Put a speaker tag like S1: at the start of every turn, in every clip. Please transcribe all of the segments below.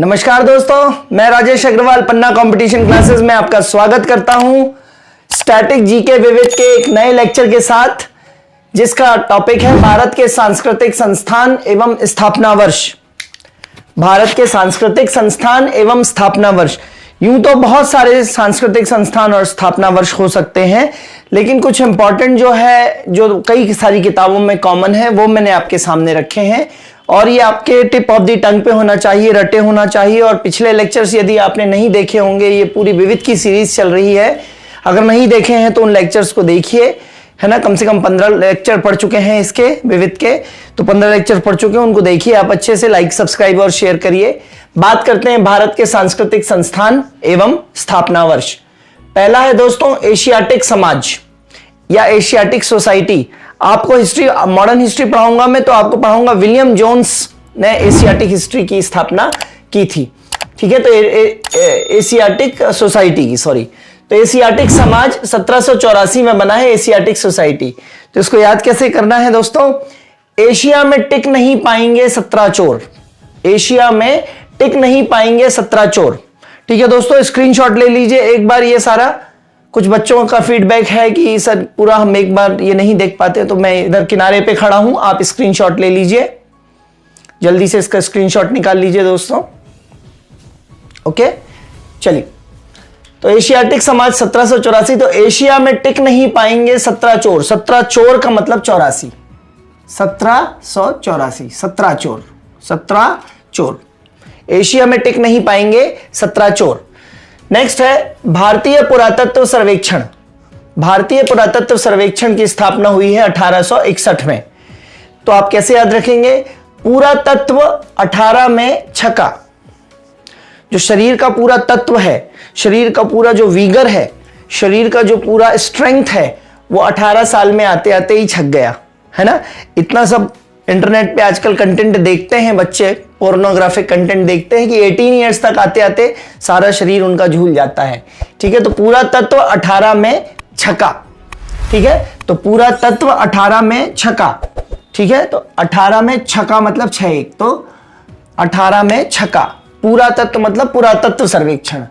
S1: नमस्कार दोस्तों, मैं राजेश अग्रवाल पन्ना कंपटीशन क्लासेस में आपका स्वागत करता हूं स्टैटिक जीके विविध के एक नए लेक्चर के साथ, जिसका टॉपिक है भारत के सांस्कृतिक संस्थान एवं स्थापना वर्ष। भारत के सांस्कृतिक संस्थान एवं स्थापना वर्ष। यूं तो बहुत सारे सांस्कृतिक संस्थान और स्थापना वर्ष हो सकते हैं, लेकिन कुछ इंपॉर्टेंट जो है, जो कई सारी किताबों में कॉमन है, वो मैंने आपके सामने रखे हैं और ये आपके टिप ऑफ द टंग पे होना चाहिए, रटे होना चाहिए। और पिछले लेक्चर्स यदि आपने नहीं देखे होंगे, ये पूरी विविध की सीरीज चल रही है, अगर नहीं देखे हैं तो उन लेक्चर्स को देखिए, है ना। कम से कम 15 लेक्चर पढ़ चुके हैं इसके विविध के, तो 15 लेक्चर पढ़ चुके हैं, उनको देखिए आप अच्छे से। लाइक, सब्सक्राइब और शेयर करिए। बात करते हैं भारत के सांस्कृतिक संस्थान एवं स्थापना वर्ष। पहला है दोस्तों एशियाटिक समाज या एशियाटिक सोसाइटी। आपको हिस्ट्री, मॉडर्न हिस्ट्री पढ़ाऊंगा मैं, तो आपको पढ़ाऊंगा विलियम जोन्स ने एशियाटिक हिस्ट्री की स्थापना की थी, ठीक है। तो एशियाटिक सोसाइटी की, सॉरी, तो एशियाटिक समाज 1784 में बना है एशियाटिक सोसाइटी। तो इसको याद कैसे करना है दोस्तों? एशिया में टिक नहीं पाएंगे 17 चोर। एशिया में टिक नहीं पाएंगे 17 चोर, ठीक है दोस्तों। स्क्रीनशॉट ले लीजिए एक बार। ये सारा कुछ बच्चों का फीडबैक है कि सर पूरा हम एक बार ये नहीं देख पाते, तो मैं इधर किनारे पे खड़ा हूं, आप स्क्रीनशॉट ले लीजिए, जल्दी से इसका स्क्रीनशॉट निकाल लीजिए दोस्तों। ओके, चलिए। तो एशियाटिक समाज 1784। तो एशिया में टिक नहीं पाएंगे 17 चोर। 17 चोर का मतलब 84। 1784, 17 चोर, 17 चोर। एशिया में टिक नहीं पाएंगे 17 चोर। नेक्स्ट है भारतीय पुरातत्व सर्वेक्षण। भारतीय पुरातत्व सर्वेक्षण की स्थापना हुई है 1861 में। तो आप कैसे याद रखेंगे? पुरातत्व 18 में छका। जो शरीर का पूरा तत्व है, शरीर का पूरा जो वीगर है, शरीर का जो पूरा स्ट्रेंथ है, वो 18 साल में आते आते ही छक गया, है ना। इतना सब इंटरनेट पे आजकल कंटेंट देखते हैं बच्चे, पोर्नोग्राफिक कंटेंट देखते हैं कि 18 ईयर्स तक आते आते सारा शरीर उनका झूल जाता है, ठीक है। तो पूरा तत्व 18 में छका, ठीक है। तो पूरा तत्व 18 में छका, ठीक है। तो 18 में छका मतलब 6-1, तो 18 में छका। पूरा तत्व मतलब पुरातत्व सर्वेक्षण।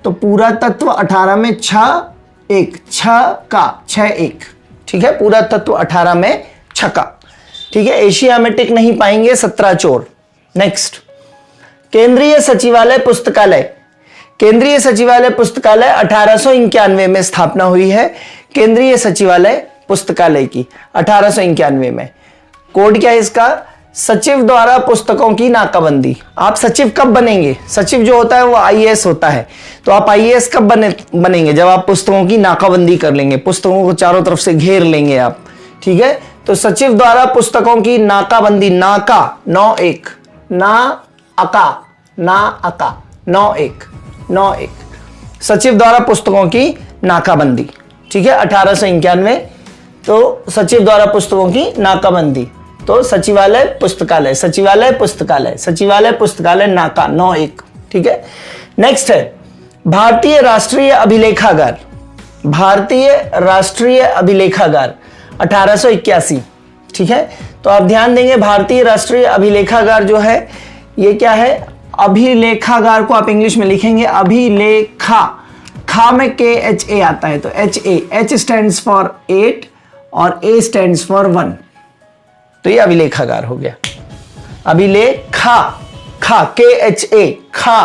S1: तो पूरा तत्व 18 में 6-1, छका, 6-1, ठीक है। पूरा तत्व 18 में छका, ठीक है। एशिया में टिक नहीं पाएंगे 17 चोर। नेक्स्ट, केंद्रीय सचिवालय पुस्तकालय। केंद्रीय सचिवालय पुस्तकालय 1891 में स्थापना हुई है। केंद्रीय सचिवालय पुस्तकालय की 1891 में। कोड क्या है इसका? सचिव द्वारा पुस्तकों की नाकाबंदी। आप सचिव कब बनेंगे? सचिव जो होता है वो आईएएस होता है। तो आप आईएएस कब बनेंगे? जब आप पुस्तकों की नाकाबंदी कर लेंगे, पुस्तकों को चारों तरफ से घेर लेंगे आप, ठीक है। तो सचिव द्वारा पुस्तकों की नाकाबंदी, नाका 9-1, ना अका, ना अका 9-1, 9-1। सचिव द्वारा पुस्तकों की नाकाबंदी, ठीक है। 1891। तो सचिव द्वारा पुस्तकों की नाकाबंदी। तो सचिवालय पुस्तकालय, सचिवालय पुस्तकालय, सचिवालय पुस्तकालय, नाका 9-1, ठीक है। नेक्स्ट है भारतीय राष्ट्रीय अभिलेखागार। भारतीय राष्ट्रीय अभिलेखागार 1881, ठीक है। तो आप ध्यान देंगे, भारतीय राष्ट्रीय अभिलेखागार जो है ये क्या है? अभिलेखागार को आप इंग्लिश में लिखेंगे अभिलेखा, खा में KHA आता है, तो HA, H स्टैंड्स फॉर 8 और A स्टैंड्स फॉर 1, तो ये अभिलेखागार हो गया। अभिलेखा, खा KHA, खा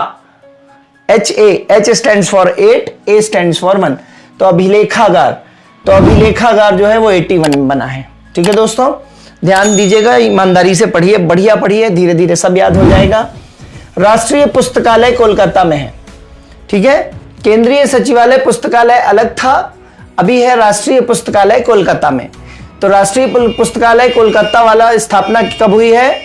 S1: HA, H stands for 8, A stands for 1, तो अभिलेखागार। तो अभिलेखागार जो है वो 81 में बना है, ठीक है दोस्तों। ध्यान दीजिएगा, ईमानदारी से पढ़िए, बढ़िया पढ़िए, धीरे धीरे सब याद हो जाएगा। राष्ट्रीय पुस्तकालय कोलकाता में है, ठीक है। केंद्रीय सचिवालय पुस्तकालय अलग था, अभी है राष्ट्रीय पुस्तकालय कोलकाता में। तो राष्ट्रीय पुस्तकालय कोलकाता वाला स्थापना कब हुई है?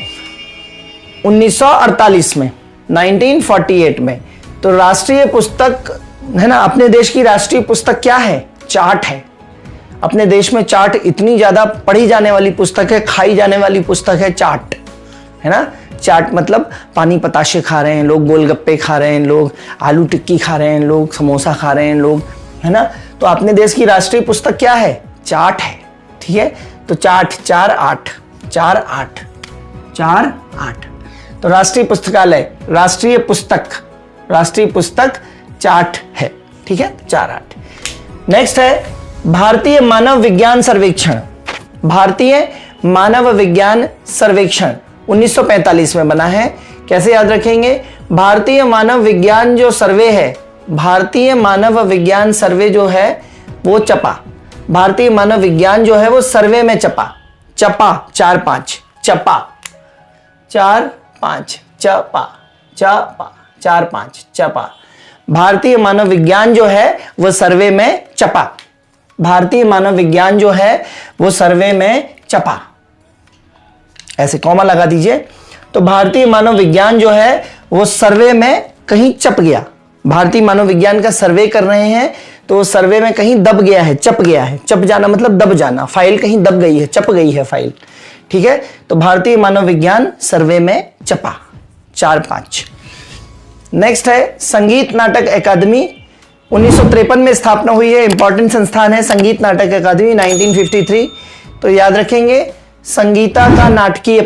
S1: 1948 में, 1948 में। तो राष्ट्रीय पुस्तक है ना, अपने देश की राष्ट्रीय पुस्तक क्या है? चार्ट है। अपने देश में चार्ट इतनी ज्यादा पढ़ी जाने वाली पुस्तक है, खाई जाने वाली पुस्तक है चार्ट, है ना। चाट मतलब पानी पताशे खा रहे हैं लोग, गोलगप्पे खा रहे हैं लोग, आलू टिक्की खा रहे हैं लोग, समोसा खा रहे हैं लोग, है ना। तो अपने देश की राष्ट्रीय पुस्तक क्या है? चार्ट है, ठीक है। तो चार्ट 4-8, 4-8, 4-8। तो राष्ट्रीय पुस्तक चार्ट है, ठीक है, 4 8। नेक्स्ट है भारतीय मानव विज्ञान सर्वेक्षण 1945 में बना है। कैसे याद रखेंगे? भारतीय मानव विज्ञान जो सर्वे है, भारतीय मानव विज्ञान सर्वे जो है वो चपा, भारतीय मानव विज्ञान जो है वो सर्वे में चपा 4 5 चपा 4 5 चपा 4 5 चपा। भारतीय मानव विज्ञान जो है वो सर्वे में चपा, भारतीय मानव विज्ञान जो है वो सर्वे में चपा, ऐसे कॉमा लगा दीजिए। तो भारतीय मानव विज्ञान जो है वो सर्वे में कहीं चप गया, भारतीय मानव विज्ञान का सर्वे कर रहे हैं तो वो सर्वे में कहीं दब गया है, चप गया है। चप जाना मतलब दब जाना, फाइल कहीं दब गई है, चप गई है फाइल, ठीक है। तो भारतीय मानव विज्ञान सर्वे में चपा 4 5। नेक्स्ट है संगीत नाटक अकादमी 1953 में स्थापना हुई है, इंपॉर्टेंट संस्थान है संगीत नाटक अकादमी 1953। तो याद रखेंगे संगीता का नाटकीय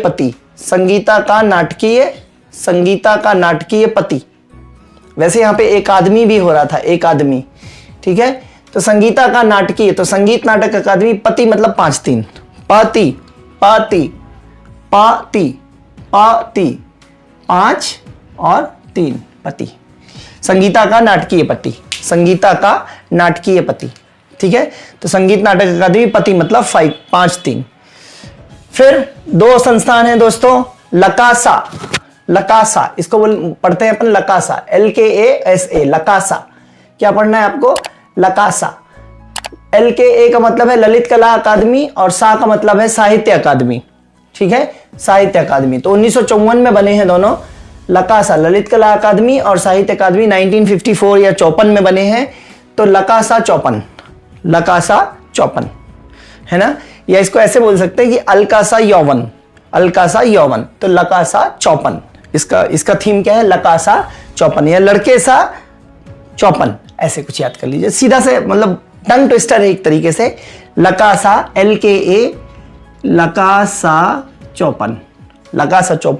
S1: पति, वैसे यहां पे एक आदमी भी हो रहा था, एक आदमी, ठीक है। तो संगीता का नाटकीय, तो संगीत नाटक अकादमी पति मतलब 5 3 पाती 5 और 3 पति, संगीता का नाटकीय पति, ठीक है। तो संगीत नाटक अकादमी पति मतलब 5 3। फिर 2 संस्थान है दोस्तों, लकासा, इसको पढ़ते हैं अपन लकासा, LKASA, लकासा। क्या पढ़ना है आपको? लकासा। LKA का मतलब है ललित कला अकादमी और सा का मतलब है साहित्य अकादमी, ठीक है, साहित्य अकादमी। तो 1954 में बने हैं दोनों, लकासा ललित कला अकादमी और साहित्य अकादमी 1954 या 54 में बने हैं। तो लकासा चौपन है ना, या इसको ऐसे बोल सकते हैं कि अलकासा यौवन। तो लकासा चौपन, इसका थीम क्या है? लकासा चौपन या लड़के सा चौपन, ऐसे कुछ याद कर लीजिए, सीधा से मतलब टंग ट्विस्टर है एक तरीके से। लकासा LKA लकासा चौपन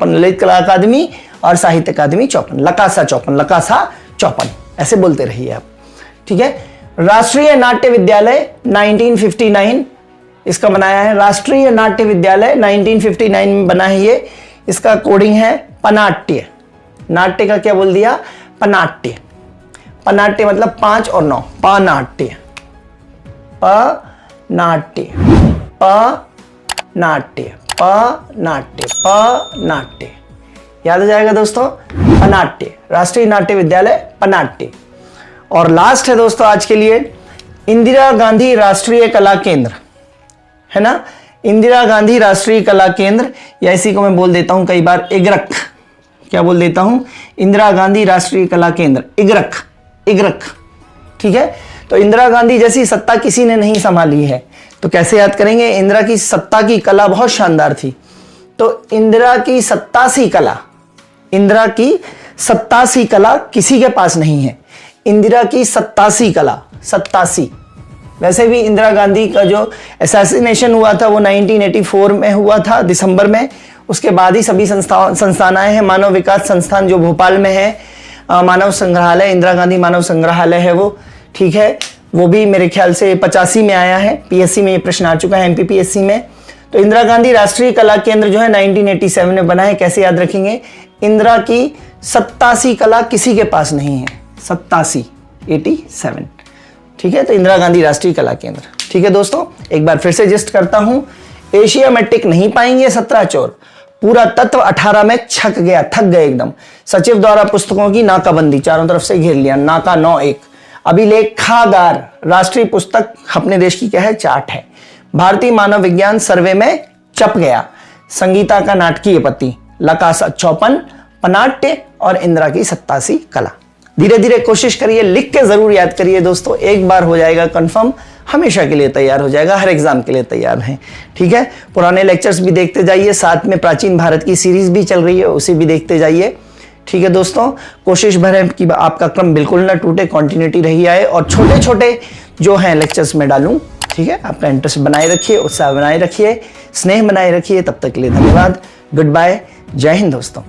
S1: ललित कला अकादमी और साहित्य अकादमी चौपन, लकासा चौपन ऐसे बोलते रहिए आप, ठीक है। राष्ट्रीय नाट्य विद्यालय 1959 इसका बनाया है, राष्ट्रीय नाट्य विद्यालय 1959 में बना है ये। इसका कोडिंग है पनाट्य, नाट्य का क्या बोल दिया? पनाट्य मतलब 5 और 9, पनाट्य याद आ जाएगा दोस्तों, पनाट्य, राष्ट्रीय नाट्य विद्यालय पनाट्य। और लास्ट है दोस्तों आज के लिए इंदिरा गांधी राष्ट्रीय कला केंद्र, है ना, इंदिरा गांधी राष्ट्रीय कला केंद्र, या इसी को मैं बोल देता हूं कई बार इग्रक। क्या बोल देता हूं? इंदिरा गांधी राष्ट्रीय कला केंद्र, इग्रक, ठीक है। तो इंदिरा गांधी जैसी सत्ता किसी ने नहीं संभाली है, तो कैसे याद करेंगे? इंदिरा की सत्ता की कला बहुत शानदार थी, तो इंदिरा की 87 कला किसी के पास नहीं है। इंदिरा की 87 कला, 87। वैसे भी इंदिरा गांधी का जो असैसिनेशन हुआ था वो 1984 में हुआ था दिसंबर में, उसके बाद ही सभी संस्थान आए हैं। मानव विकास संस्थान जो भोपाल में है, मानव संग्रहालय, इंदिरा गांधी मानव संग्रहालय है वो, ठीक है, वो भी मेरे ख्याल से 85 में आया है, PSC में ये प्रश्न आ चुका है, MPPSC में। तो इंदिरा गांधी राष्ट्रीय कला केंद्र जो है 1987 में बना है। कैसे याद रखेंगे? इंदिरा की 87 कला किसी के पास नहीं है, 87, ठीक है। तो इंदिरा गांधी राष्ट्रीय कला केंद्र, ठीक है दोस्तों। एक बार फिर से जिस्ट करता हूं, एशिया में टिक नहीं पाएंगे 17 चोर, पूरा तत्व 18 में थक गए एकदम। सचिव द्वारा पुस्तकों की नाकाबंदी, चारों तरफ से घेर लिया, नाका 9-1। अभिलेखागार, राष्ट्रीय पुस्तक अपने देश की क्या है? चार्ट है। भारतीय मानव विज्ञान सर्वे में चप गया। संगीता का नाटकीय पति, लकासा चौपन, पनाट्य और इंदिरा की 87 कला। धीरे धीरे कोशिश करिए, लिख के जरूर याद करिए दोस्तों, एक बार हो जाएगा कंफर्म, हमेशा के लिए तैयार हो जाएगा, हर एग्जाम के लिए तैयार हैं, ठीक है। पुराने लेक्चर्स भी देखते जाइए, साथ में प्राचीन भारत की सीरीज भी चल रही है, उसे भी देखते जाइए, ठीक है दोस्तों। कोशिश भर है कि आपका क्रम बिल्कुल ना टूटे, कंटिन्यूटी रही आए, और छोटे छोटे जो हैं लेक्चर्स में डालूं, ठीक है। आपका इंटरेस्ट बनाए रखिए, उत्साह बनाए रखिए, स्नेह बनाए रखिए। तब तक के लिए धन्यवाद, गुड बाय, जय हिंद दोस्तों।